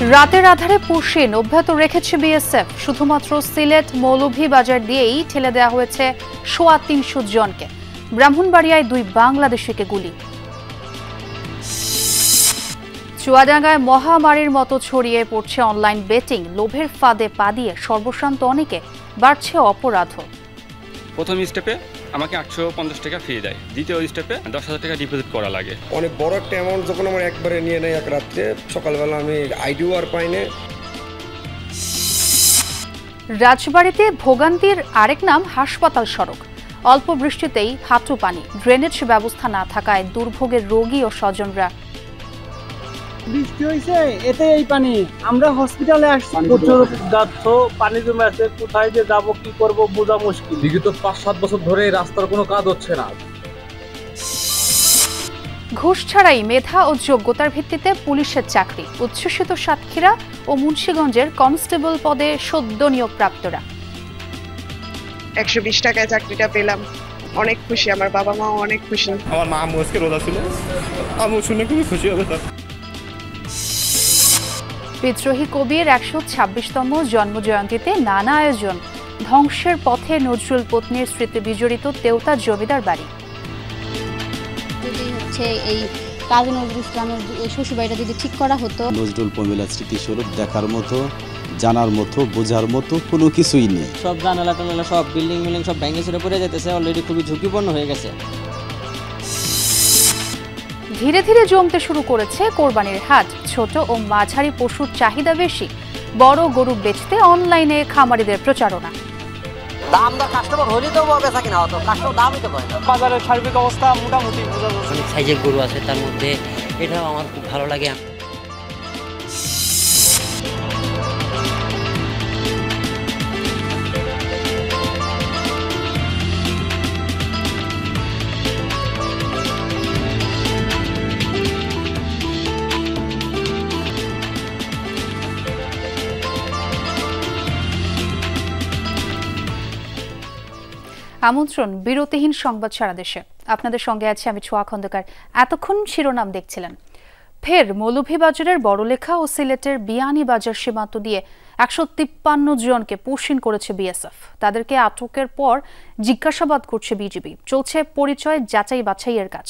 রাতের আধারে পুশিন অব্যাহত রেখেছে বিএসএফ। শুধুমাত্র সিলেট মৌলভীবাজার দিয়েই ঠেলে দেওয়া হয়েছে ৩৫০ জনকে। ব্রাহ্মণবাড়িয়ায় ২ বাংলাদেশিকে গুলি। চুয়াডাঙ্গায় মহামারীর মতো ছড়িয়ে পড়ছে অনলাইন বেটিং। লোভের ফাঁদে পা দিয়ে সর্বশান্ত অনেকে, বাড়ছে অপরাধও। প্রথম স্টেপে আমাকে ৮৫০ টাকা ফি দেয়, দ্বিতীয় স্টেপে ১০,০০০ টাকা ডিপোজিট করা লাগে। অনেক বড় একটা অ্যামাউন্ট যখন আমার একবারে নিয়ে নেয় এক রাত্রে, সকালবেলা আমি আইডিও আর পাই না। রাজবাড়ীতে ভোগান্তির আরেক নাম হাসপাতাল সড়ক। অল্প বৃষ্টিতেই হাঁটু পানি, ড্রেনেজ ব্যবস্থা না থাকায় দুর্ভোগের রোগী ও স্বজনরা। বৃষ্টি হয়েছে, এতে এই পানি। আমরা হসপিটালে আসছি, প্রচুর যাচ্ছ, পানি জমে আছে, কোথায় যে যাবো কি করব বোঝা মুশকিল। বিগত ৫-৭ বছর ধরে রাস্তার কোনো কাজ হচ্ছে না। ঘুষ ছাড়াই মেধা ও যোগ্যতার ভিত্তিতে পুলিশের চাকরি। উচ্ছ্বসিত সাতক্ষীরা ও মুন্সিগঞ্জের কনস্টেবল পদে সদ্য নিয়োগপ্রাপ্তরা। ১২০ টাকায় চাকরিটা পেলাম, অনেক খুশি। আমার বাবা মাও অনেক খুশি। আমার মা আজকে রোজা ছিল, আমি শুনে খুবই খুশি হবে। বিদ্রোহী কবির ১২৬তম জন্মজয়ন্তীতে নানা আয়োজন। ধ্বংসের পথে নজরুল পত্নীর স্মৃতি বিজড়িত তেওতা জমিদার বাড়ি। যদি হচ্ছে এই কাজী নজরুল ইসলামের শ্বশুরবাড়িটা যদি ঠিক করা হতো। নজরুল প্রমিলা স্মৃতিস্বরূপ দেখার মতো, জানার মতো, বোঝার মতো কোনো কিছুই নেই। সব জানালা টানালা সব বিল্ডিং সব ভেঙে ছেড়ে পড়ে যেতেছে, অলরেডি খুবই ঝুঁকিপূর্ণ হয়ে গেছে। ধীরে ধীরে জমতে শুরু করেছে কোরবানির হাট। ছোট ও মাঝারি পশুর চাহিদা বেশি। বড় গরু বেচতে অনলাইনে খামারিদের প্রচারণা। দাম দর কাস্টমার হলে তো বেচা কিনা হতো, কাস্টমার দামই তো পায় না। বাজারের সার্বিক অবস্থা মোটামুটি বোঝা যাচ্ছে। অনেক সাইজের গরু আছে, তার মধ্যে এটাও আমার খুব ভালো লাগে। আমন্ত্রণ বিরতিহীন সংবাদ সারা দেশে। আপনাদের সঙ্গে আছে আমি ছোয়া খন্দকার। এতক্ষণ শিরোনাম দেখছিলেন। ফের মৌলভীবাজারের বড়লেখা ও সিলেটের বিয়ানীবাজার সীমান্ত দিয়ে ১৫৩ জনকে পুশিন করেছে বিএসএফ। তাদেরকে আটকের পর জিজ্ঞাসাবাদ করছে বিজিবি। চলছে পরিচয় যাচাই বাছাইয়ের কাজ।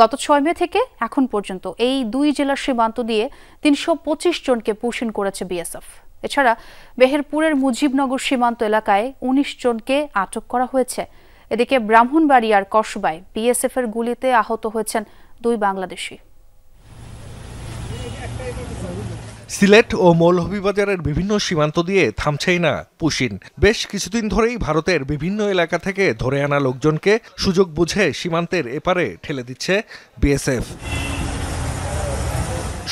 গত ৬ মে থেকে এখন পর্যন্ত এই ২ জেলার সীমান্ত দিয়ে ৩২৫ জনকে পুশিন করেছে বিএসএফ। এছাড়া মেহেরপুরের মুজিবনগর সীমান্ত এলাকায় ১৯ জনকে আটক করা হয়েছে। এদিকে ব্রাহ্মণবাড়িয়ার কসবায় বিএসএফ এর গুলিতে আহত হয়েছেন ২ বাংলাদেশি। সিলেট ও মৌলভীবাজারের বিভিন্ন সীমান্ত দিয়ে থামছেই না পুশিন। বেশ কিছুদিন ধরেই ভারতের বিভিন্ন এলাকা থেকে ধরে আনা লোকজনকে সুযোগ বুঝে সীমান্তের এপারে ঠেলে দিচ্ছে বিএসএফ।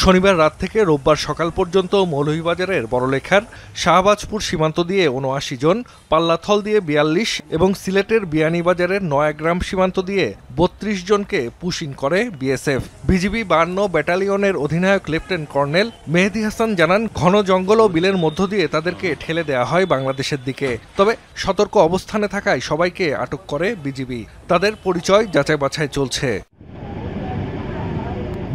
শনিবার রাত থেকে রোববার সকাল পর্যন্ত মৌলভীবাজারের বড়লেখার শাহবাজপুর সীমান্ত দিয়ে ৭৯ জন, পাল্লাথল দিয়ে ৪২ এবং সিলেটের বিয়ানীবাজারের নয়াগ্রাম সীমান্ত দিয়ে ৩২ জনকে পুশিন করে বিএসএফ। বিজিবি ৫২ ব্যাটালিয়নের অধিনায়ক লেফটেন্যান্ট কর্নেল মেহেদী হাসান জানান, ঘন জঙ্গল ও বিলের মধ্য দিয়ে তাদেরকে ঠেলে দেওয়া হয় বাংলাদেশের দিকে। তবে সতর্ক অবস্থানে থাকায় সবাইকে আটক করে বিজিবি। তাদের পরিচয় যাচাই বাছাই চলছে।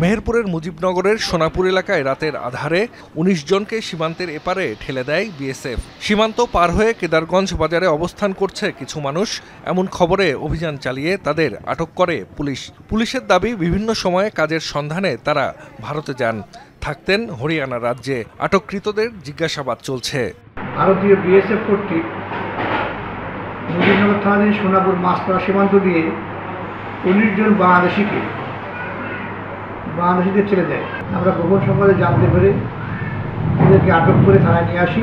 মেহেরপুরের মুজিবনগরের সোনাপুর এলাকায় রাতের আধারে ১৯ জনকে সীমান্তের এপারে ঠেলে দেয় বিএসএফ। সীমান্ত পার হয়ে কেদারগঞ্জ বাজারে অবস্থান করছে কিছু মানুষ। এমন খবরে অভিযান চালিয়ে তাদের আটক করে পুলিশ। পুলিশের দাবি, বিভিন্ন সময়ে কাজের সন্ধানে তারা ভারতে যান, থাকতেন হরিয়ানা রাজ্যে। আটককৃতদের জিজ্ঞাসাবাদ চলছে। ভারতীয় বিএসএফ কর্তৃক মুজিবনগর থানাধীন সোনাপুর মাছপাড়া সীমান্ত দিয়ে ১৯ জন বাংলাদেশিদের ছেড়ে দেয়। আমরা গোপন সংবাদে জানতে পেরে এদেরকে আটক করে থানায় নিয়ে আসি।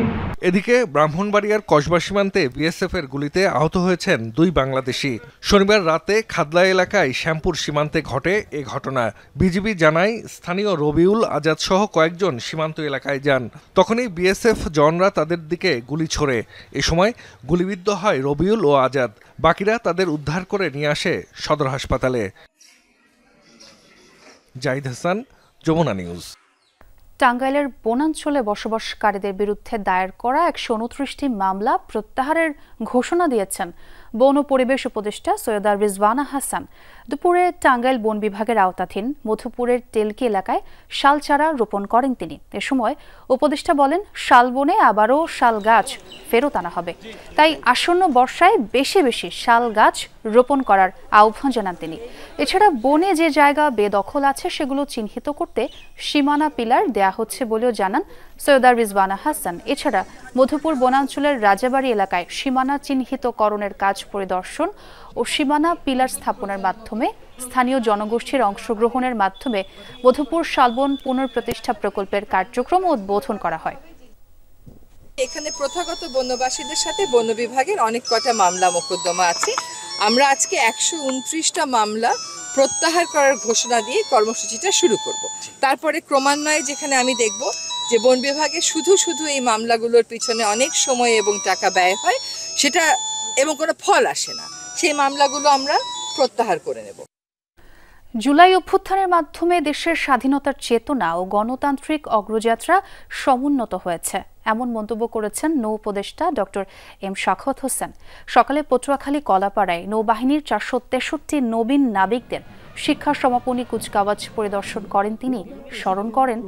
এদিকে ব্রাহ্মণবাড়িয়ার কসবা সীমান্তে বিএসএফ এর গুলিতে আহত হয়েছেন ২ বাংলাদেশি। শনিবার রাতে খাদলা এলাকায় শ্যামপুর সীমান্তে ঘটে এ ঘটনা। বিজিবি জানায়, স্থানীয় রবিউল আজাদ সহ কয়েকজন সীমান্ত এলাকায় যান। তখনই বিএসএফ জওয়ানরা তাদের দিকে গুলি ছোড়ে। এ সময় গুলিবিদ্ধ হয় রবিউল ও আজাদ। বাকিরা তাদের উদ্ধার করে নিয়ে আসে সদর হাসপাতালে। জাহিদ হাসান, যমুনা নিউজ। টাঙ্গাইলের বনাঞ্চলে বসবাসকারীদের বিরুদ্ধে দায়ের করা ১২৯টি মামলা প্রত্যাহারের ঘোষণা দিয়েছেন বন ও পরিবেশ উপদেষ্টা সৈয়দা রিজওয়ানা হাসান। দুপুরে টাঙ্গাইল বন বিভাগের আওতাধীন মধুপুরের টেলকি এলাকায় শাল চারা রোপণ করেন তিনি। এ সময় উপদেষ্টা বলেন, শালবনে আবারও শাল গাছ ফেরত আনা হবে, তাই আসন্ন বর্ষায় বেশি বেশি শাল গাছ রোপণ করার আহ্বান জানান তিনি। এছাড়া বনে যে জায়গা বেদখল আছে সেগুলো চিহ্নিত করতে সীমানা পিলার দেয়া হচ্ছে বলেও জানান সৈয়দা রিজওয়ানা হাসান। এছাড়া মধুপুর বনাঞ্চলের রাজাবাড়ি এলাকায় সীমানা চিহ্নিতকরণের কাজ পরিদর্শন ও সীমানা পিলার স্থাপনের মাধ্যমে স্থানীয় জনগোষ্ঠীর অংশগ্রহণের মাধ্যমে মধুপুর শালবন পুনঃপ্রতিষ্ঠা প্রকল্পের কার্যক্রম উদ্বোধন করা হয়। এখানে প্রথাগত বন্যবাসীদের সাথে বন বিভাগের অনেক কটা মামলা মোকদ্দমা আছে। আমরা আজকে 129টা মামলা প্রত্যাহার করার ঘোষণা দিয়ে কর্মসূচিটা শুরু করব। তারপরে ক্রমান্বয়ে যেখানে আমি দেখব যে বন বিভাগে শুধু এই মামলাগুলোর পিছনে অনেক সময় এবং টাকা ব্যয় হয় সেটা এবং কোনো ফল আসে না, সেই মামলাগুলো আমরা প্রত্যাহার করে নেব। জুলাই অভ্যুত্থানের মাধ্যমে দেশের স্বাধীনতার চেতনা ও গণতান্ত্রিক অগ্রযাত্রা সমুন্নত হয়েছে, এমন মন্তব্য করেছেন নৌ উপদেষ্টা ডক্টর এম শাখাওয়াত হোসেন। সকালে পটুয়াখালী কলাপাড়ায় নৌবাহিনীর 463 নবীন নাবিকদের শিক্ষা সমাপনী কুচকাওয়াজ পরিদর্শন করেন তিনি। স্মরণ করেন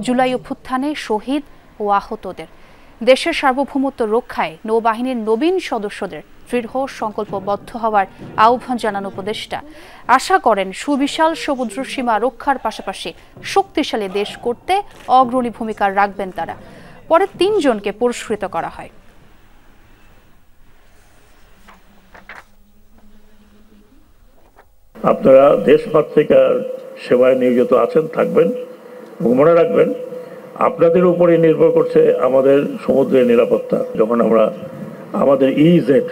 জুলাই অভ্যুত্থানে শহীদ ও আহতদের। দেশের সার্বভৌমত্ব রক্ষায় নৌবাহিনীর নবীন সদস্যদের দৃঢ় সংকল্পবদ্ধ হওয়ার আহ্বান জানান উপদেষ্টা। আশা করেন সুবিশাল সমুদ্র সীমা রক্ষার পাশাপাশি শক্তিশালী দেশ করতে অগ্রণী ভূমিকা রাখবেন তারা। পরে 3 জনকে পুরস্কৃত করা হয়। আপনারা দেশ পত্রিকার সেবায় নিয়োজিত আছেন, থাকবেন এবং মনে রাখবেন আপনাদের উপরে নির্ভর করছে আমাদের সমুদ্রের নিরাপত্তা। যখন আমরা আমাদের ইজেড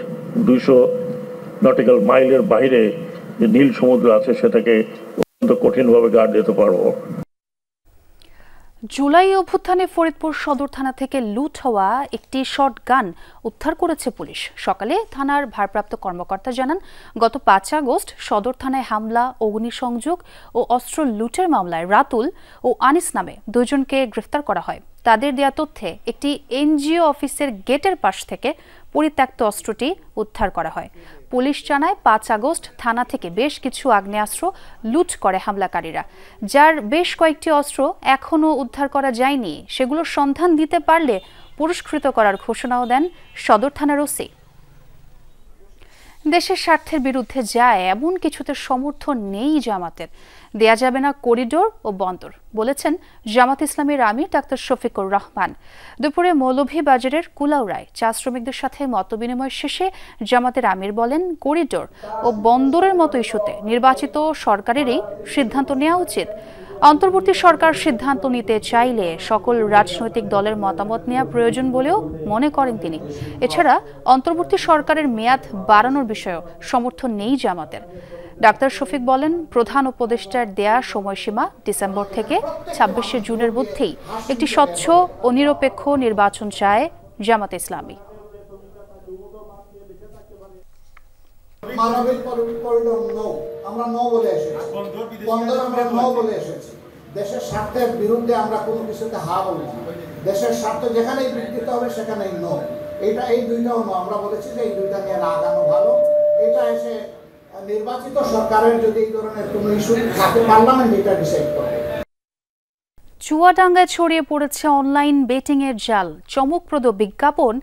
200 নটিক্যাল মাইলের বাইরে যে নীল সমুদ্র আছে সেটাকে অত্যন্ত কঠিনভাবে গার্ড দিতে পারবো। জুলাই অভ্যুত্থানে ফরিদপুর সদর থানা থেকে লুট হওয়া একটি শর্ট গান উদ্ধার করেছে পুলিশ। সকালে থানার ভারপ্রাপ্ত কর্মকর্তা জানান, গত 5 আগস্ট সদর থানায় হামলা, অগ্নিসংযোগ ও অস্ত্র লুটের মামলায় রাতুল ও আনিস নামে 2 জনকে গ্রেফতার করা হয়। তাদের দেয়া তথ্যে একটি এনজিও অফিসের গেটের পাশ থেকে পরিত্যক্ত অস্ত্রটি উদ্ধার করা হয়। পুলিশ জানায় 5 আগস্ট থানা থেকে বেশ কিছু আগ্নেয়াস্ত্র লুট করে হামলাকারীরা, যার বেশ কয়েকটি অস্ত্র এখনও উদ্ধার করা যায়নি। সেগুলোর সন্ধান দিতে পারলে পুরস্কৃত করার ঘোষণাও দেন সদর থানার ওসি। দেশের স্বার্থের বিরুদ্ধে যায় এমন কিছুতে সমর্থন নেই জামাতের। দেয়া যাবে না করিডোর ও বন্দর, বলেছেন জামাত ইসলামীর আমির ডাক্তার শফিকুর রহমান। দুপুরে মৌলভীবাজারের কুলাউড়ায় চা শ্রমিকদের সাথে মতবিনিময় শেষে জামাতের আমির বলেন, করিডোর ও বন্দরের মতো ইস্যুতে নির্বাচিত সরকারেরই সিদ্ধান্ত নেওয়া উচিত। অন্তর্বর্তী সরকার সিদ্ধান্ত নিতে চাইলে সকল রাজনৈতিক দলের মতামত নেওয়া প্রয়োজন বলেও মনে করেন তিনি। এছাড়া অন্তর্বর্তী সরকারের মেয়াদ বাড়ানোর বিষয়েও সমর্থন নেই জামাতের। ডাক্তার শফিক বলেন, প্রধান উপদেষ্টার দেয়া সময়সীমা ডিসেম্বর থেকে 26শে জুনের মধ্যেই একটি স্বচ্ছ ও নিরপেক্ষ নির্বাচন চায় জামাতে ইসলামী। মানবিক করিডোর নো, আমরা নো বলে এসেছি। বন্দর আমরা নো বলে এসেছি। দেশের স্বার্থের বিরুদ্ধে আমরা কোনো কিছুতে হা বলেছি। দেশের স্বার্থ যেখানেই বিকৃত হবে সেখানেই নো। এই দুইটাও নো। আমরা বলেছি যে এই দুইটা নিয়ে না আগানো ভালো। এটা এসে নির্বাচিত সরকারের যদি এই ধরনের কোনো ইস্যু থাকে পার্লামেন্ট এটা ডিসাইড করবে। চুয়াডাঙ্গায় ছড়িয়ে পড়েছে অনলাইন বেটিং এর জাল। চমকপ্রদ বিজ্ঞাপন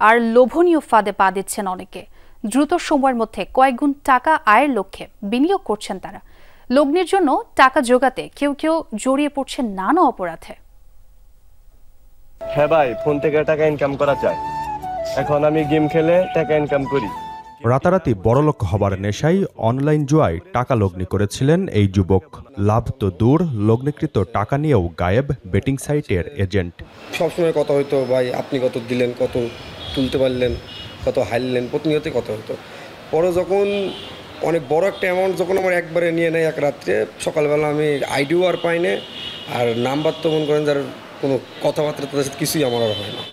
আর লোভনীয় ফাঁদে পা দিচ্ছেন অনেকে। দ্রুত সময়ের মধ্যে কয়েক গুণ টাকা আয়ের লক্ষ্যে বিনিয়োগ করছেন তারা। লগ্নির জন্য টাকা জোগাতে কেউ জড়িয়ে পড়ছেন নানা অপরাধে। হ্যাঁ ভাই, ফোন থেকে টাকা ইনকাম করা যায়। এখন আমি গেম খেলে টাকা ইনকাম করি। রাতারাতি বড়লোক হবার নেশায় অনলাইন জুয়ায় টাকা লগ্নি করেছিলেন এই যুবক। লাভ তো দূর, লগ্নিকৃত টাকা নিয়েও গায়েব বেটিং সাইটের এজেন্ট। সবসময় কথা হইতো, ভাই আপনি কত দিলেন, কত তুলতে পারলেন, কত হারলেন, প্রতিনিয়তই কথা হতো। পরে যখন অনেক বড় একটা অ্যামাউন্ট যখন আমার একবারে নিয়ে নেয় এক রাত্রে, সকালবেলা আমি আইডিও আর পাই না, আর নাম্বার তো মনে করেন যার কোনো কথাবার্তা তাদের সাথে কিছুই আমার আর হয় না।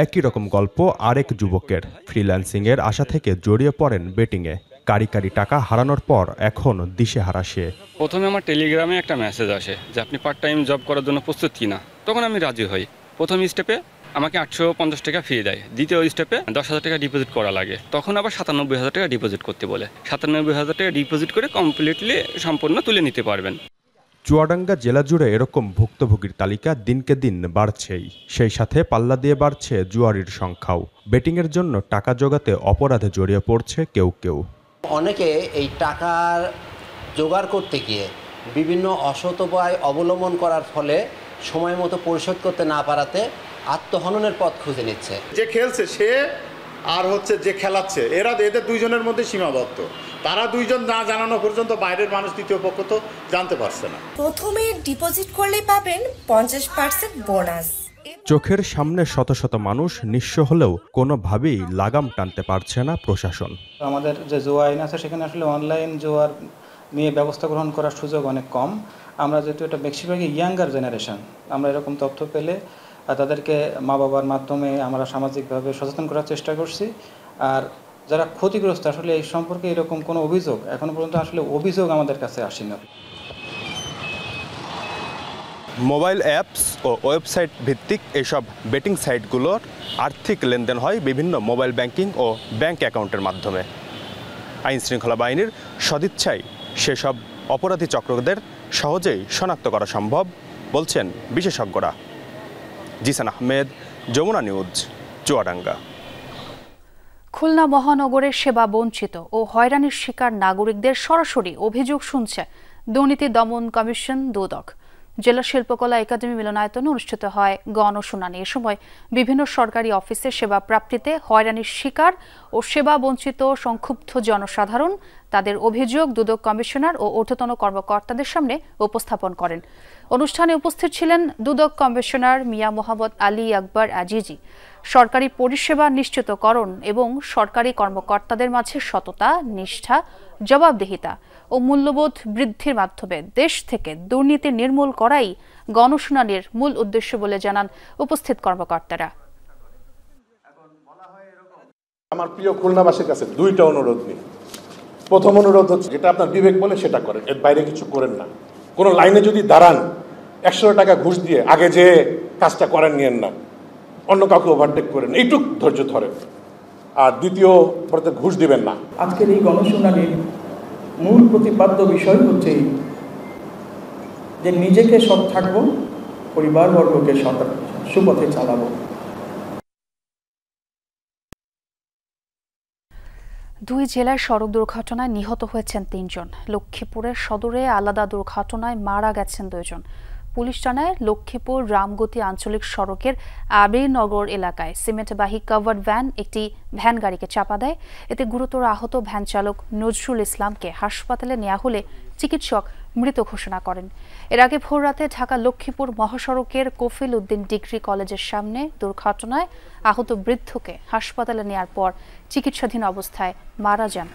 একই রকম গল্প আরেক যুবকের। ফ্রিল্যান্সিংয়ের আশা থেকে জড়িয়ে পড়েন বেটিংয়ে। কারি টাকা হারানোর পর এখন দিশেহারা সে। প্রথমে আমার টেলিগ্রামে একটা মেসেজ আসে যে আপনি পার্ট টাইম জব করার জন্য প্রস্তুত কিনা। তখন আমি রাজি হই। প্রথম স্টেপে আমাকে 850 টাকা ফি দেয়, দ্বিতীয় স্টেপে 10,000 টাকা ডিপোজিট করা লাগে, তখন আবার 97,000 টাকা ডিপোজিট করতে বলে। 97,000 টাকা ডিপোজিট করে কমপ্লিটলি সম্পূর্ণ তুলে নিতে পারবেন। চুয়াডাঙ্গা জেলা জুড়ে এরকম ভুক্তভোগীর তালিকা দিনকে দিন বাড়ছেই, সেই সাথে পাল্লা দিয়ে বাড়ছে জুয়ারির সংখ্যাও। বেটিংয়ের জন্য টাকা জোগাতে অপরাধে জড়িয়ে পড়ছে কেউ কেউ। অনেকে এই টাকার জোগাড় করতে গিয়ে বিভিন্ন অসৎ উপায় অবলম্বন করার ফলে সময় মতো পরিশোধ করতে না পারাতে আত্মহননের পথ খুঁজে নিচ্ছে। যে খেলছে সে আর হচ্ছে যে খেলাচ্ছে, এদের দুইজনের মধ্যে সীমাবদ্ধ। তারা দুইজন না জানানো পর্যন্ত বাইরের মানুষ দ্বিতীয় পক্ষ তো জানতে পারছে না। প্রথমে ডিপোজিট করলে পাবেন 50% বোনাস। চোখের সামনে শত শত মানুষ নিঃস্ব হলেও কোনোভাবেই লাগাম টানতে পারছে না প্রশাসন। আমাদের যে জুয়া আইন আছে সেখানে আসলে অনলাইন জুয়ার নিয়ে ব্যবস্থা গ্রহণ করার সুযোগ অনেক কম। আমরা যেহেতু এটা বেশিরভাগই ইয়াঙ্গার জেনারেশন, আমরা এরকম তথ্য পেলে তাদেরকে মা বাবার মাধ্যমে আমরা সামাজিকভাবে সচেতন করার চেষ্টা করছি। আর যারা ক্ষতিগ্রস্ত আসলে এই সম্পর্কে এরকম কোনো অভিযোগ এখনো পর্যন্ত আসলে অভিযোগ আমাদের কাছে আসেনি। মোবাইল অ্যাপস ও ওয়েবসাইট ভিত্তিক এসব বেটিং সাইটগুলোর আর্থিক লেনদেন হয় বিভিন্ন মোবাইল ব্যাংকিং ও ব্যাংক অ্যাকাউন্টের মাধ্যমে। আইনশৃঙ্খলা বাহিনীর সদিচ্ছায় সেসব অপরাধী চক্রদের সহজেই শনাক্ত করা সম্ভব বলছেন বিশেষজ্ঞরা। জিসান আহমেদ, যমুনা নিউজ, চুয়াডাঙ্গা। খুলনা মহানগরের সেবা বঞ্চিত ও হয়রানির শিকার নাগরিকদের সরাসরি অভিযোগ শুনছে দুর্নীতি দমন কমিশন দুদক। জেলা শিল্পকলা একাডেমি মিলনায়তনে অনুষ্ঠিত হয় গণশুনানি। এ সময় বিভিন্ন সরকারি অফিসে সেবা প্রাপ্তিতে হয়রানির শিকার ও সেবা বঞ্চিত সংক্ষুব্ধ জনসাধারণ তাদের অভিযোগ দুদক কমিশনার ও ঊর্ধ্বতন কর্মকর্তাদের সামনে উপস্থাপন করেন। অনুষ্ঠানে উপস্থিত ছিলেন দুদক কমিশনার মিয়া মোহাম্মদ আলী আকবর আজিজি। সরকারি পরিষেবা নিশ্চিতকরণ এবং সরকারি কর্মকর্তাদের মাঝে সততা, নিষ্ঠা, জবাবদিহিতা ও মূল্যবোধ বৃদ্ধির মাধ্যমে দেশ থেকে দুর্নীতি নির্মূল করাই গণশুনানির মূল উদ্দেশ্য বলে জানান উপস্থিত কর্মকর্তারা। আমার প্রিয় খুলনাবাসীর কাছে দুইটা অনুরোধ নিই। প্রথম অনুরোধ হচ্ছে, যেটা আপনার বিবেক বলে সেটা করেন, এর বাইরে কিছু করেন না। কোনো লাইনে যদি দাঁড়ান 100 টাকা ঘুষ দিয়ে আগে যে কাজটা করেন নিয়েন না, অন্য কাউকে ওভারটেক করেন, এইটুক ধৈর্য ধরেন। আর দ্বিতীয় ঘুষ দিবেন না। আজকের এই গণশুনানির মূল প্রতিপাদ্য বিষয় হচ্ছে যে নিজেকে সৎ থাকবো, পরিবারবর্গকে সুপথে চালাবো। দুই জেলার সড়ক দুর্ঘটনায় নিহত হয়েছেন 3 জন। লক্ষ্মীপুরের সদরে আলাদা দুর্ঘটনায় মারা গেছেন 2 জন। পুলিশ জানায় লক্ষ্মীপুর রামগতি আঞ্চলিক সড়কের আবিরনগর এলাকায় সিমেন্টবাহী কভার্ড ভ্যান একটি ভ্যান গাড়িকে চাপা দেয়। এতে গুরুতর আহত ভ্যান চালক নজরুল ইসলামকে হাসপাতালে নেওয়া হলে চিকিৎসক মৃত ঘোষণা করেন। এর আগে ভোররাতে ঢাকা লক্ষ্মীপুর মহাসড়কের কফিল উদ্দিন ডিগ্রি কলেজের সামনে দুর্ঘটনায় আহত বৃদ্ধকে হাসপাতালে নেওয়ার পর চিকিৎসাধীন অবস্থায় মারা যান।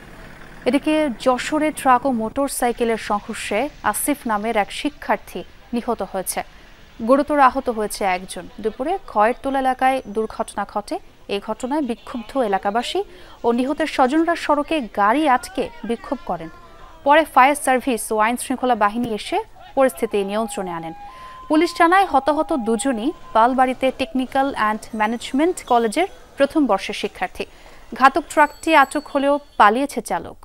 এদিকে যশোরে ট্রাক ও মোটর সাইকেলের সংঘর্ষে আসিফ নামের এক শিক্ষার্থী নিহত হয়েছে। গুরুতর আহত হয়েছে একজন। দুপুরে খয়েরতলা এলাকায় দুর্ঘটনা ঘটে। এই ঘটনায় বিক্ষুব্ধ এলাকাবাসী ও নিহতের স্বজনরা সড়কে গাড়ি আটকে বিক্ষোভ করেন। পরে ফায়ার সার্ভিস ও আইন শৃঙ্খলা বাহিনী এসে পরিস্থিতি নিয়ন্ত্রণে আনেন। পুলিশ জানায় হতাহত দুজনই পালবাড়িতে টেকনিক্যাল অ্যান্ড ম্যানেজমেন্ট কলেজের প্রথম বর্ষের শিক্ষার্থী। ঘাতক ট্রাকটি আটক হলেও পালিয়েছে চালক।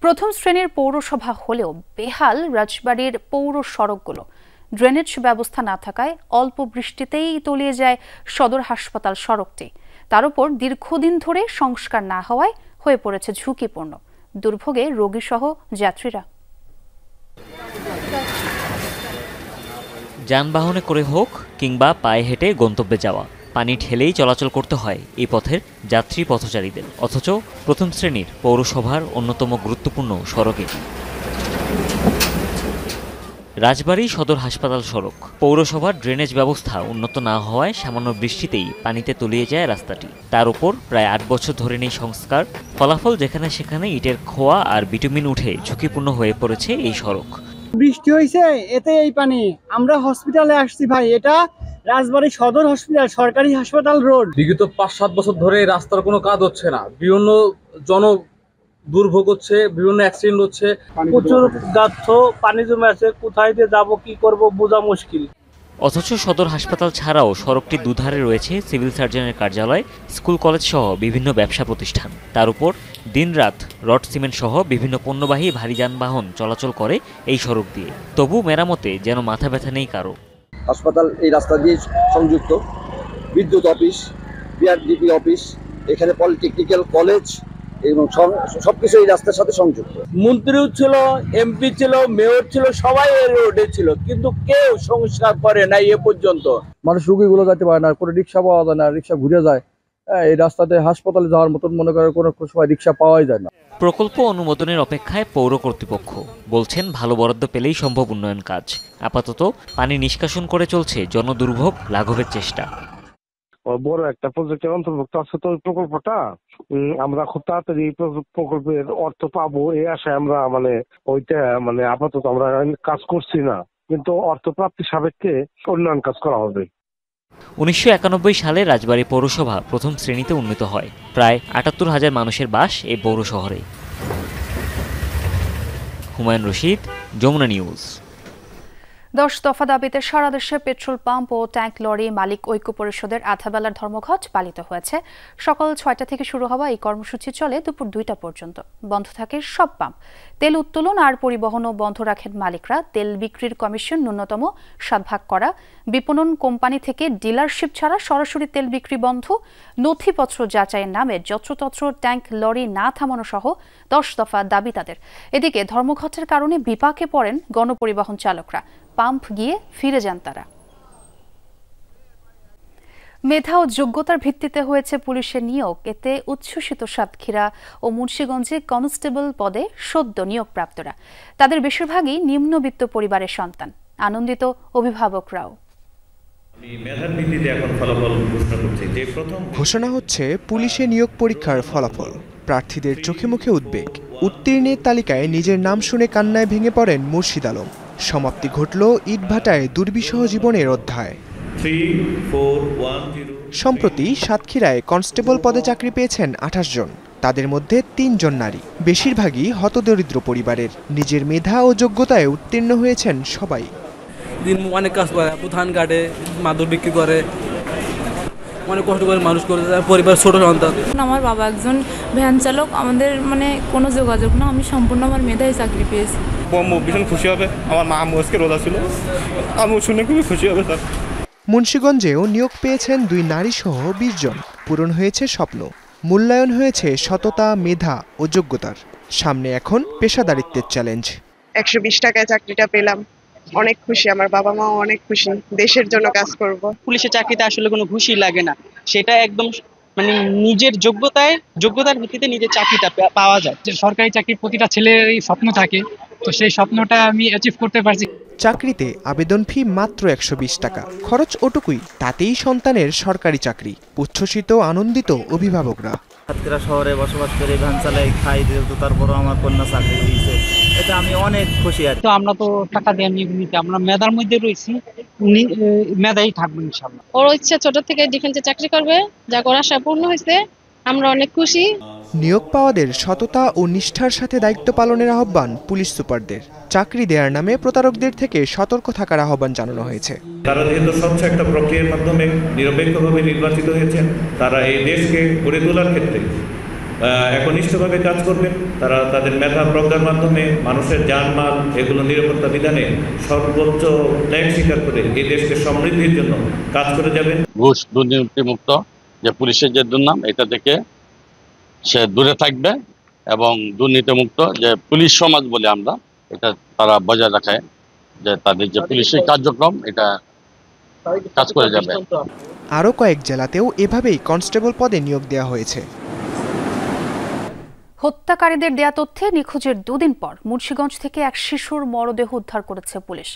প্রথম শ্রেণীর পৌরসভা হলেও বেহাল রাজবাড়ির পৌর সড়কগুলো। ড্রেনেজ ব্যবস্থা না থাকায় অল্প বৃষ্টিতেই তলিয়ে যায় সদর হাসপাতাল সড়কটি। তার উপর দীর্ঘদিন ধরে সংস্কার না হওয়ায় হয়ে পড়েছে ঝুঁকিপূর্ণ। দুর্ভোগে রোগীসহ যাত্রীরা। যানবাহনে করে হোক কিংবা পায়ে হেঁটে গন্তব্যে যাওয়া, পানি ঠেলেই চলাচল করতে হয় এই পথের যাত্রী পথচারীদের। অথচ প্রথম শ্রেণীর পৌরসভার অন্যতম গুরুত্বপূর্ণ সড়ক এটি। রাজবাড়ী সদর হাসপাতাল সড়ক। পৌরসভার ড্রেনেজ ব্যবস্থা উন্নত না হওয়ায় সামান্য বৃষ্টিতেই পানিতে তলিয়ে যায় রাস্তাটি। তার উপর প্রায় 8 বছর ধরে নেই সংস্কার। ফলাফল যেখানে সেখানে ইটের খোয়া আর বিটুমিন উঠে ঝুঁকিপূর্ণ হয়ে পড়েছে এই সড়ক। বৃষ্টি হয়েছে, এতে এই পানি। আমরা হসপিটালে আসছি ভাই, এটা রাজবাড়ী সদর হসপিটাল, সরকারি হাসপাতাল রোড। বিগত 5-7 বছর ধরে রাস্তার কোনো কাজ হচ্ছে না। বিভিন্ন দুর্ভোগ হচ্ছে, বিভিন্ন অ্যাক্সিডেন্ট হচ্ছে। প্রচুর গাছ, পানি জমে আছে, কোথায় দিয়ে যাবো কি করব বোঝা মুশকিল। অথচ সদর হাসপাতাল ছাড়াও সড়কটির দুধারে রয়েছে সিভিল সার্জনের কার্যালয়, স্কুল কলেজ সহ বিভিন্ন ব্যবসা প্রতিষ্ঠান। তার উপর দিনরাত রড সিমেন্ট সহ বিভিন্ন পণ্যবাহী ভারী যানবাহন চলাচল করে এই সড়ক দিয়ে। তবু মেরামতে যেন মাথা ব্যথা নেই কারো। হাসপাতাল এই রাস্তা দিয়ে সংযুক্ত, বিদ্যুৎ অফিস, বিআরডিপি অফিস, এখানে পলিটেকনিক্যাল কলেজ এবং সবকিছু এই রাস্তার সাথে সংযুক্ত। মন্ত্রীও ছিল, এমপি ছিল, মেয়র ছিল, সবাই এই রোডে ছিল, কিন্তু কেউ সংস্কার করে নাই এ পর্যন্ত। মানুষ রুগীগুলো যেতে পারে না, কোনো রিক্সা পাওয়া যায় না, রিক্সা ঘুরে যায়। এই রাস্তাতে হাসপাতালে যাওয়ার মতন মনে করে কোনো সময় রিক্সা পাওয়াই যায় না। প্রকল্প অনুমোদনের অপেক্ষায় পৌর কর্তৃপক্ষ বলছেন ভালো বরাদ্দ পেলেই সম্ভব উন্নয়ন কাজ। আপাতত পানি নিষ্কাশন করে চলছে জনদুর্ভোগ লাঘবের চেষ্টা। বড় একটা প্রজেক্টের অন্তর্ভুক্ত আছে তো ওই প্রকল্পটা, আমরা খুব তাড়াতাড়ি প্রকল্পের অর্থ পাবো এই আশায় আমরা ওইটা আপাতত আমরা কাজ করছি না, কিন্তু অর্থ প্রাপ্তি সাপেক্ষে উন্নয়ন কাজ করা হবে। 1991 সালে রাজবাড়ী পৌরসভা প্রথম শ্রেণীতে উন্নীত হয়। প্রায় ৭৮,০০০ মানুষের বাস এই পৌর শহরে। হুমায়ুন রশিদ, যমুনা নিউজ। 10 দফা দাবিতে সারা দেশে পেট্রোল পাম্প ও ট্যাঙ্ক লরি মালিক ঐক্য পরিষদের আধাবেলার ধর্মঘট পালিত হয়েছে। সকাল 6টা থেকে শুরু হওয়া এই কর্মসূচি চলে দুপুর 2টা পর্যন্ত। বন্ধ থাকে সব পাম্প। তেল উত্তোলন আর পরিবহনও বন্ধ রাখেন মালিকরা। তেল বিক্রির কমিশন ন্যূনতম 7 ভাগ করা, বিপণন কোম্পানি থেকে ডিলারশিপ ছাড়া সরাসরি তেল বিক্রি বন্ধ, নথিপত্র যাচাইয়ের নামে যত্রতত্র ট্যাঙ্ক লরি না থামানো সহ 10 দফা দাবি তাদের। এদিকে ধর্মঘটের কারণে বিপাকে পড়েন গণপরিবহন চালকরা। পাম্প গিয়ে ফিরে যান তারা। মেধা ও যোগ্যতার ভিত্তিতে হয়েছে পুলিশের নিয়োগ। এতে উচ্ছ্বসিত সাতক্ষীরা ও মুন্সিগঞ্জে কনস্টেবল পদে সদ্য নিয়োগপ্রাপ্তরা। তাদের বেশিরভাগই নিম্নবিত্ত পরিবারের সন্তান। আনন্দিত অভিভাবকরাও। ঘোষণা হচ্ছে পুলিশে নিয়োগ পরীক্ষার ফলাফল। প্রার্থীদের চোখে মুখে উদ্বেগ। উত্তীর্ণের তালিকায় নিজের নাম শুনে কান্নায় ভেঙে পড়েন মুর্শিদ আলম। সমাপ্তি ঘটল ইটভাটায় দুর্বিষহ জীবনের অধ্যায়। সম্প্রতি সাতক্ষীরায় কনস্টেবল পদে চাকরি পেয়েছেন 28 জন। তাদের মধ্যে 3 জন নারী, বেশিরভাগই হতদরিদ্র পরিবারের। নিজের মেধা ও যোগ্যতায় উত্তীর্ণ হয়েছেন সবাই। দিন অনেক কাজ করে, ধান কাটে, মাদুর বিক্রি করে, অনেক কষ্ট করে মানুষ করে, পরিবার ছোট সন্তান। আমার বাবা একজন ভ্যান চালক, আমাদের কোনো যোগাযোগ না, আমি সম্পূর্ণ আমার মেধায় চাকরি পেয়েছি। ভীষণ খুশি হবে, আমার মা আজকে রোজা ছিল, আমি শুনে খুবই খুশি হবে। স্যার, মুন্সিগঞ্জেও নিয়োগ পেয়েছেন 2 নারী সহ 20 জন। পূরণ হয়েছে স্বপ্ন, মূল্যায়ন হয়েছে সততা, মেধা ও যোগ্যতার। সামনে এখন পেশাদারিত্বের চ্যালেঞ্জ। 120 টাকায় চাকরিটা পেলাম, অনেক খুশি। আমার বাবা মাও অনেক খুশি। দেশের জন্য কাজ করব। পুলিশের চাকরিতে আসলে কোনো ঘুষি লাগে না, সেটা একদম নিজের যোগ্যতার ভিত্তিতে নিজের চাকরিটা পাওয়া যায়। সরকারি চাকরি প্রতিটা ছেলেরই স্বপ্ন থাকে, তো সেই স্বপ্নটা আমি অ্যাচিভ করতে পারছি। চাকরিতে আবেদন ফি মাত্র 120 টাকা, খরচ ওটুকুই, তাতেই সন্তানের সরকারি চাকরি। উচ্ছ্বসিত আনন্দিত অভিভাবকরা। সাতক্ষীরা শহরে বসবাস করে ভ্যান চালাই খাই, যেহেতু তারপরও আমার কন্যা চাকরি হয়েছে, এটা আমি অনেক খুশি। আর তো আমরা তো টাকা দিয়ে নিতে, আমরা মেধার মধ্যে রয়েছি, মেধাই থাকবো ইনশাআল্লাহ। ওর ইচ্ছা ছোট থেকে ডিফেন্সে চাকরি করবে, যা ওর আশা পূর্ণ হয়েছে, আমরা অনেক খুশি। নিয়োগ পাওয়াদের সততা ও নিষ্ঠার সাথে দায়িত্ব পালনের আহ্বান পুলিশ সুপারদের। চাকরি দেওয়ার নামে প্রতারকদের থেকে সতর্ক থাকার আহ্বান জানানো হয়েছে। তারা যেহেতু স্বচ্ছ একটা প্রক্রিয়ার মাধ্যমে নিরপেক্ষভাবে নির্বাচিত হয়েছেন, তারা এই দেশকে গড়ে তোলার ক্ষেত্রে একনিষ্ঠভাবে কাজ করবেন। তারা তাদের মেধা প্রজ্ঞার মাধ্যমে মানুষের জানমাল এগুলো নিরাপত্তা বিধানে সর্বোচ্চ ত্যাগ স্বীকার করে এই দেশকে সমৃদ্ধির জন্য কাজ করে যাবেন। ঘুষ দুর্নীতিমুক্ত যে পুলিশের যে দুর্নাম, এটা থেকে সে দূরে থাকবে এবং দুর্নীতিমুক্ত যে পুলিশ সমাজ বলে আমরা, এটা তারা বজায় রাখে, যে তাদের যে পুলিশের কার্যক্রম এটা কাজ করে যাবে। আরও কয়েক জেলাতেও এভাবেই কনস্টেবল পদে নিয়োগ দেওয়া হয়েছে। হত্যাকারীদের দেয়া তথ্যে নিখোঁজের 2 দিন পর মুন্সিগঞ্জ থেকে এক শিশুর মরদেহ উদ্ধার করেছে পুলিশ।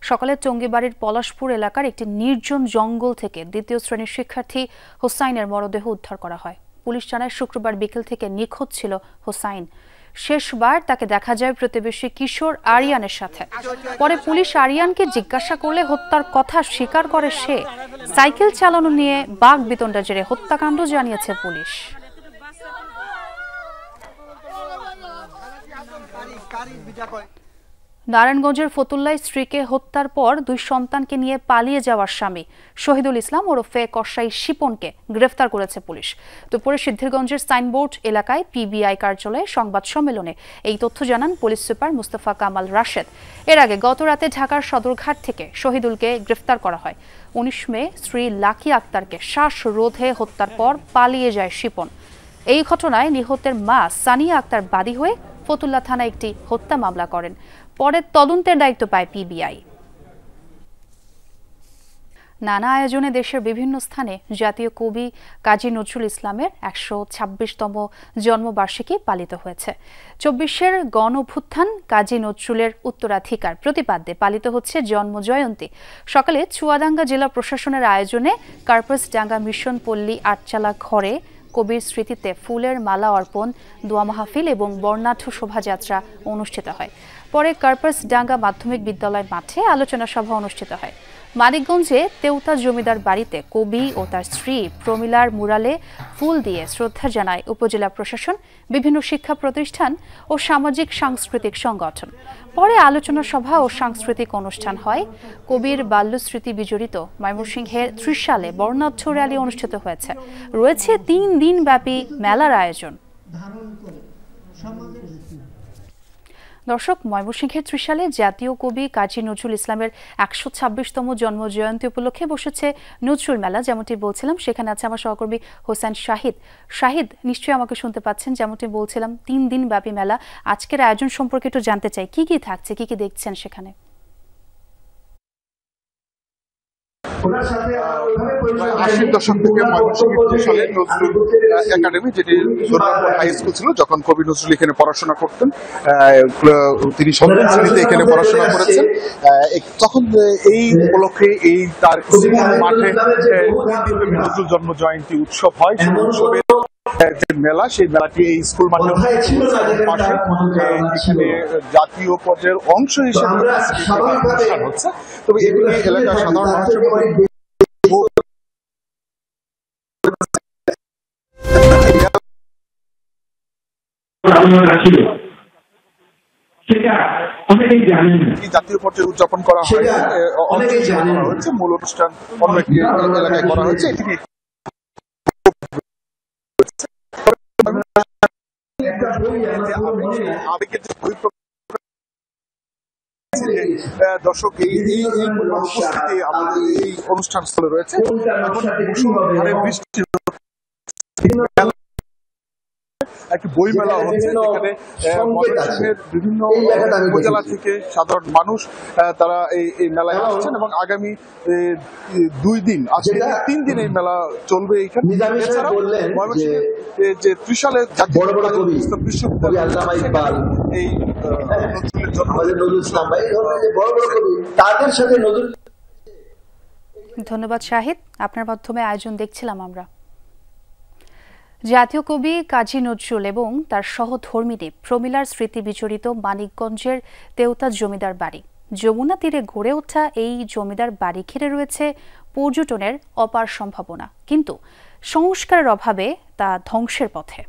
সকালে টঙ্গীবাড়ির পলাশপুর এলাকার একটি নির্জন জঙ্গল থেকে 2য় শ্রেণীর শিক্ষার্থী হোসাইনের মরদেহ উদ্ধার করা হয়। পুলিশ জানায় শুক্রবার বিকেল থেকে নিখোঁজ ছিল হোসাইন। শেষবার তাকে দেখা যায় প্রতিবেশী কিশোর আরিয়ানের সাথে। পরে পুলিশ আরিয়ানকে জিজ্ঞাসা করলে হত্যার কথা স্বীকার করে সে। সাইকেল চালানো নিয়ে বাক বিতণ্ডার জেরে হত্যাকাণ্ড জানিয়েছে পুলিশ। নারায়ণগঞ্জের ফতুল্লায় স্ত্রীকে হত্যার পর 2 সন্তানকে নিয়ে পালিয়ে যাওয়ার স্বামী শহীদুল ইসলাম ওরফে কসাই শিপনকে গ্রেফতার করেছে পুলিশ। দুপুরে সিদ্ধিরগঞ্জের সাইনবোর্ড এলাকায় পিবিআই কার্যালয়ে সংবাদ সম্মেলনে এই তথ্য জানান পুলিশ সুপার মুস্তফা কামাল রাশেদ। এর আগে গত রাতে ঢাকার সদরঘাট থেকে শহীদুলকে গ্রেফতার করা হয়। 19 মে স্ত্রী লাকি আক্তারকে শ্বাসরোধে হত্যার পর পালিয়ে যায় শিপন। এই ঘটনায় নিহতের মা সানিয়া আক্তার বাদী হয়ে ফতুল্লা থানায় একটি হত্যা মামলা করেন। পরে তদন্তের দায়িত্ব পায় পিবিআই। নানা আয়োজনে দেশের বিভিন্ন স্থানে জাতীয় কবি কাজী নজরুল ইসলামের 126তম জন্মবার্ষিকী পালিত হয়েছে। 24-এর গণঅভ্যুত্থান কাজী নজরুলের উত্তরাধিকার প্রতিপাদ্যে পালিত হচ্ছে জন্মজয়ন্তী। সকালে চুয়াডাঙ্গা জেলা প্রশাসনের আয়োজনে কার্পাসডাঙ্গা মিশন পল্লী আটচালা ঘরে কবির স্মৃতিতে ফুলের মালা অর্পণ, দোয়া মাহফিল এবং বর্ণাঢ্য শোভাযাত্রা অনুষ্ঠিত হয়। পরে কার্পাসডাঙ্গা মাধ্যমিক বিদ্যালয় মাঠে আলোচনা সভা অনুষ্ঠিত হয়। মানিকগঞ্জে তেওতা জমিদার বাড়িতে কবি ও তার স্ত্রী প্রমিলার মুরালে ফুল দিয়ে শ্রদ্ধা জানায় উপজেলা প্রশাসন, বিভিন্ন শিক্ষা প্রতিষ্ঠান ও সামাজিক সাংস্কৃতিক সংগঠন। পরে আলোচনা সভা ও সাংস্কৃতিক অনুষ্ঠান হয়। কবির বাল্যস্মৃতি বিজড়িত ময়মনসিংহের ত্রিশালে বর্ণাঢ্য র্যালি অনুষ্ঠিত হয়েছে। রয়েছে 3 দিন ব্যাপী মেলার আয়োজন। দর্শক, ময়মনসিংহের ত্রিশালে জাতীয় কবি কাজী নজরুল ইসলামের 126তম জন্মজয়ন্তী উপলক্ষে বসেছে নজরুল মেলা। যেমনটি বলছিলাম, সেখানে আছে আমার সহকর্মী হোসেন শাহিদ। শাহিদ, নিশ্চয়ই আমাকে শুনতে পাচ্ছেন। যেমনটি বলছিলাম, 3 দিন ব্যাপী মেলা। আজকের আয়োজন সম্পর্কে একটু জানতে চাই, কি কি থাকছে, কি কি দেখছেন সেখানে? প্রায় 80-র দশক থেকে ময়মনসিংহের ত্রিশালে নজরুল একাডেমি, যেটি জোরারপুর হাই স্কুল ছিল, যখন কবি নজরুল এখানে পড়াশোনা করতেন, তিনি সপ্তম শ্রেণীতে এখানে পড়াশোনা করেছেন। তখন এই উপলক্ষে এই তার মাঠে নজরুল জন্ম জয়ন্তী উৎসব হয়। সেই উৎসবের যে মেলা, সেই মেলাটি এই স্কুল মাঠে পাশে এখানে জাতীয় পর্যায়ের অংশ হিসেবে অনুষ্ঠান হচ্ছে। তবে এগুলি এলাকার সাধারণ মানুষের জাতীয় পর্যায়ে উদযাপন করা হয়েছে। মূল অনুষ্ঠান অন্য একটি এলাকায় করা হয়েছে। দর্শক, এই উপস্থিতি আমাদের এই অনুষ্ঠান স্থলে রয়েছে। বৃষ্টি একটি বই মেলা হচ্ছে, যেখানে ময়মনসিংহের বিভিন্ন উপজেলা থেকে সাধারণ মানুষ তারা এই মেলায় আসছেন এবং আগামী 2 দিন, আজকে 3 দিন এই মেলা চলবে এইখানে। এছাড়াও ময়মনসিংহের যে ত্রিশালে বিশ্ববিদ্যালয় এই নজরুলের জন্য তাদের সাথে নজরুল। ধন্যবাদ শাহিদ, আপনার মাধ্যমে আয়োজন দেখছিলাম আমরা। জাতীয় কবি কাজী নজরুল এবং তার সহধর্মিণী প্রমিলার স্মৃতি বিজড়িত মানিকগঞ্জের তেওতা জমিদার বাড়ি, যমুনা তীরে গড়ে ওঠা এই জমিদার বাড়ি ঘিরে রয়েছে পর্যটনের অপার সম্ভাবনা, কিন্তু সংস্কারের অভাবে তা ধ্বংসের পথে।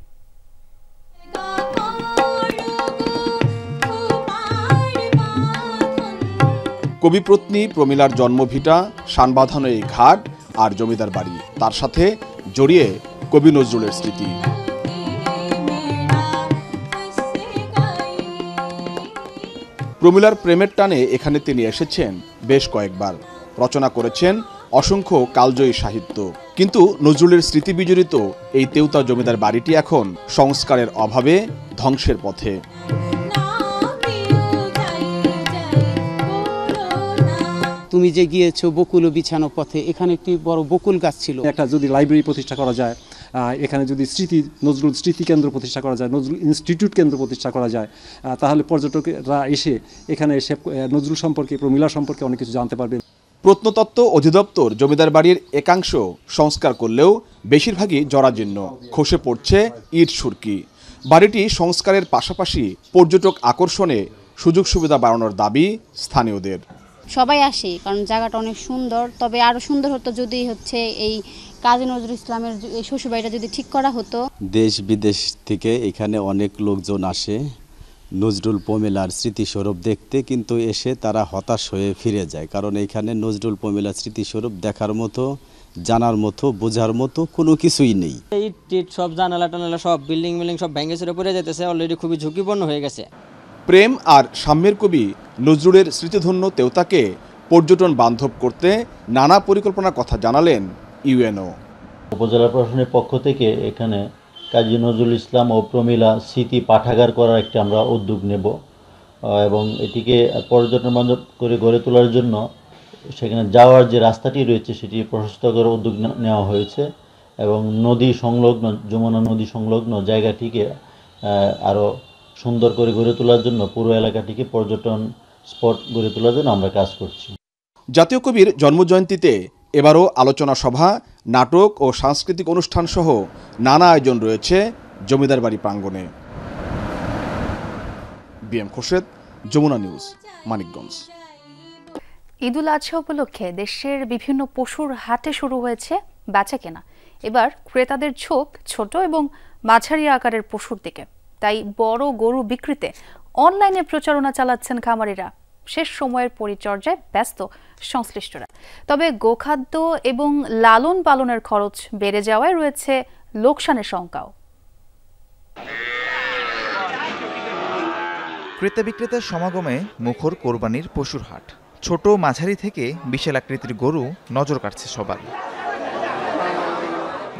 কবিপত্নী প্রমিলার জন্মভিটা, শানবাঁধানো এই ঘাট আর জমিদার বাড়ি, তার সাথে জড়িয়ে কবি নজরুলের স্মৃতি। প্রমিলার প্রেমের টানে এখানে তিনি এসেছেন বেশ কয়েকবার, রচনা করেছেন অসংখ্য কালজয়ী সাহিত্য। কিন্তু নজরুলের স্মৃতি বিজড়িত এই তেওতা জমিদার বাড়িটি এখন সংস্কারের অভাবে ধ্বংসের পথে। তুমি যে গিয়েছো বকুল বিছানো পথে, এখানে একটি বড় বকুল গাছ ছিল। একটা যদি লাইব্রেরি প্রতিষ্ঠা করা যায়, এখানে যদি নজরুল স্মৃতি কেন্দ্র প্রতিষ্ঠা করা যায়, নজরুল ইনস্টিটিউট কেন্দ্র প্রতিষ্ঠা করা যায়, তাহলে পর্যটকরা এখানে এসে নজরুল সম্পর্কে, প্রমিলা সম্পর্কে অনেক কিছু জানতে পারবে। প্রত্নতত্ত্ব অধিদপ্তর জমিদার বাড়ির একাংশ সংস্কার করলেও বেশিরভাগই জরাজীর্ণ, খসে পড়ছে ইট সুরকি। বাড়িটি সংস্কারের পাশাপাশি পর্যটক আকর্ষণে সুযোগ সুবিধা বাড়ানোর দাবি স্থানীয়দের। সবাই আসে কারণ জায়গাটা অনেক সুন্দর, তবে আরো সুন্দর হতো যদি এই কাজী নজরুল ইসলামের এই শ্বশুরবাড়িটা যদি ঠিক করা হতো। দেশ বিদেশ থেকে এখানে অনেক লোকজন আসে, নজরুল প্রমিলার স্মৃতিস্বরূপ দেখতে, কিন্তু এসে তারা হতাশ হয়ে ফিরে যায়, কারণ এইখানে নজরুল প্রমিলার স্মৃতিস্বরূপ দেখার মতো, জানার মতো, বোঝার মতো কোনো কিছুই নেই। এই টিট সব জানালা টানালা সব বিল্ডিং সব ভেঙে চুরে পড়ে যেতেছে, অলরেডি খুবই ঝুঁকিপূর্ণ হয়ে গেছে। প্রেম আর সাম্যের কবি নজরুলের স্মৃতিধন্য তেওতাকে পর্যটন বান্ধব করতে নানা পরিকল্পনার কথা জানালেন ইউএনও। উপজেলা প্রশাসনের পক্ষ থেকে এখানে কাজী নজরুল ইসলাম ও প্রমিলা স্মৃতি পাঠাগার করার একটি আমরা উদ্যোগ নেব এবং এটিকে পর্যটন বান্ধব করে গড়ে তোলার জন্য সেখানে যাওয়ার যে রাস্তাটি রয়েছে সেটি প্রশস্ত করার উদ্যোগ নেওয়া হয়েছে এবং নদী সংলগ্ন, যমুনা নদী সংলগ্ন জায়গাটিকে আরও সুন্দর করে গড়ে তোলার জন্য পুরো এলাকাটিকে পর্যটন স্পট গড়ে তোলার জন্য আমরা কাজ করছি। জাতীয় কবির জন্মজয়ন্তীতে এবারও আলোচনা সভা, নাটক ও সাংস্কৃতিক অনুষ্ঠান সহ নানা আয়োজন রয়েছে জমিদার বাড়ি প্রাঙ্গণে। বিএম খোরশেদ, যমুনা নিউজ, মানিকগঞ্জ। ঈদুল আজহা উপলক্ষে দেশের বিভিন্ন পশুর হাটে শুরু হয়েছে বেচাকেনা। এবার ক্রেতাদের ঝোঁক ছোট এবং মাঝারি আকারের পশুর দিকে, তাই বড় গরু বিক্রিতে অনলাইনে প্রচারণা চালাচ্ছেন খামারিরা। শেষ সময়ের পরিচর্যায় ব্যস্ত সংশ্লিষ্টরা। তবে গোখাদ্য এবং লালন পালনের খরচ বেড়ে যাওয়ায় রয়েছে লোকসানের শঙ্কাও। ক্রেতা বিক্রেতার সমাগমে মুখর কোরবানির পশুর হাট। ছোট মাঝারি থেকে বিশাল আকৃতির গরু নজর কাটছে সবার।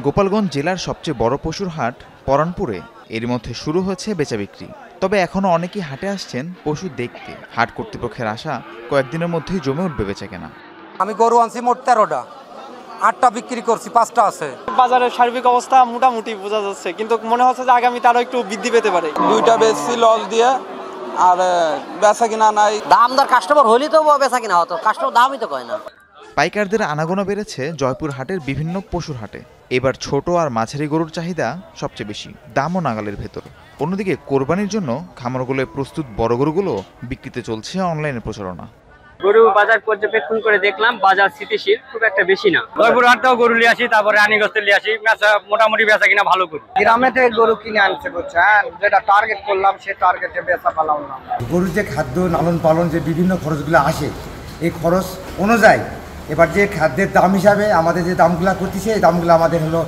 গোপালগঞ্জ জেলার সবচেয়ে বড় পশুর হাট পরানপুরে এর মধ্যে শুরু হয়েছে বেচা বিক্রি। তবে এখনো অনেকেই হাটে আসছেন পশু দেখতে। হাট কর্তৃপক্ষের আশা কয়েকদিনের মধ্যেই জমে উঠবে বেচাকেনা। আমি গরু আনছি মোট 13টা, 8টা বিক্রি করছি, 5টা আছে। বাজারের সার্বিক অবস্থা মোটামুটি বোঝা যাচ্ছে, কিন্তু মনে হচ্ছে যে আগামীতে আরো একটু বৃদ্ধি পেতে পারে। 2টা বেচছি লস দিয়ে, আর বেচা কিনা নাই। দামদার কাস্টমার হলেই তো বেচা কিনা হতো, কাস্টমার দামই তো কয় না। পাইকারদের আনাগোনা বেড়েছে জয়পুর হাটের বিভিন্ন পশুর হাটে। এবার ছোট আর মাঝারি গরুর চাহিদা সবচেয়ে বেশি, দামও নাগালের ভেতর। অন্যদিকে কোরবানির জন্য খামারগুলোয় প্রস্তুত বড় গরুগুলো বিক্রিতে চলছে অনলাইনে প্রচারণা। গরু বাজার পর্যবেক্ষণ করে দেখলাম বাজার স্থিতিশীল, খুব একটা বেশি না। জয়পুর হাটটাও গরু নিয়ে আসি, তারপরে রানীগঞ্জ নিয়ে আসি, মোটামুটি বেচা কিনা ভালো করি। গ্রামে থেকে গরু কিনে আনছে, বুঝছেন, যেটা টার্গেট করলাম সে টার্গেটে বেচা পেলাম না। গরুর যে খাদ্য, লালন পালন, যে বিভিন্ন খরচগুলো আসে, এই খরচ অনুযায়ী এবার যে খাদ্যের দাম হিসাবে আমাদের যে দামগুলো করতেছে, এই দামগুলো আমাদের হলো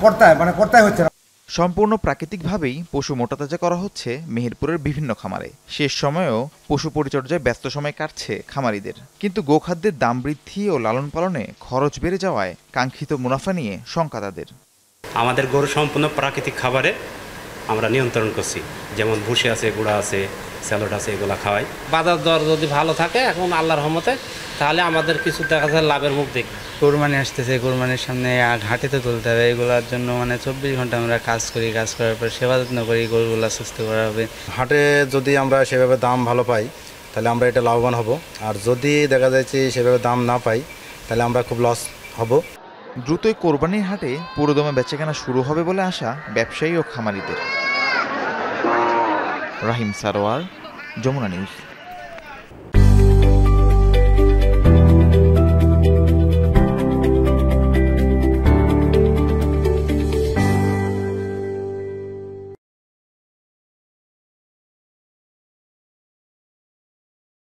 পড়তায় হচ্ছে না। সম্পূর্ণ প্রাকৃতিকভাবেই পশু মোটাতাজা করা হচ্ছে মেহেরপুরের বিভিন্ন খামারে। শেষ সময়েও পশু পরিচর্যায় ব্যস্ত সময় কাটছে খামারিদের। কিন্তু গোখাদ্যের দাম বৃদ্ধি ও লালন পালনে খরচ বেড়ে যাওয়ায় কাঙ্ক্ষিত মুনাফা নিয়ে শঙ্কা তাদের। আমাদের গরু সম্পূর্ণ প্রাকৃতিক খাবারে আমরা নিয়ন্ত্রণ করছি, যেমন ভুসি আছে, গুঁড়া আছে, স্যালাড আছে, এগুলা খাওয়াই। বাজার দর যদি ভালো থাকে এখন আল্লাহর রহমতে, তাহলে আমাদের কিছু দেখা যায় লাভের মুখ দেখি। কোরবানি আসতেছে, কোরবানির সামনে ঘাটিতে তুলতে হবে, এগুলোর জন্য 24 ঘন্টা আমরা কাজ করি। কাজ করার পর সেবা যত্ন করি, গরুগুলো সুস্থ করা হবে। হাটে যদি আমরা সেভাবে দাম ভালো পাই তাহলে আমরা এটা লাভবান হব, আর যদি দেখা যাচ্ছে সেভাবে দাম না পাই তাহলে আমরা খুব লস হব। দ্রুতই কোরবানির হাটে পুরোদমে বেচাকেনা শুরু হবে বলে আশা ব্যবসায়ী ও খামারিদের। রাহিম সারোয়ার, যমুনা নিউজ।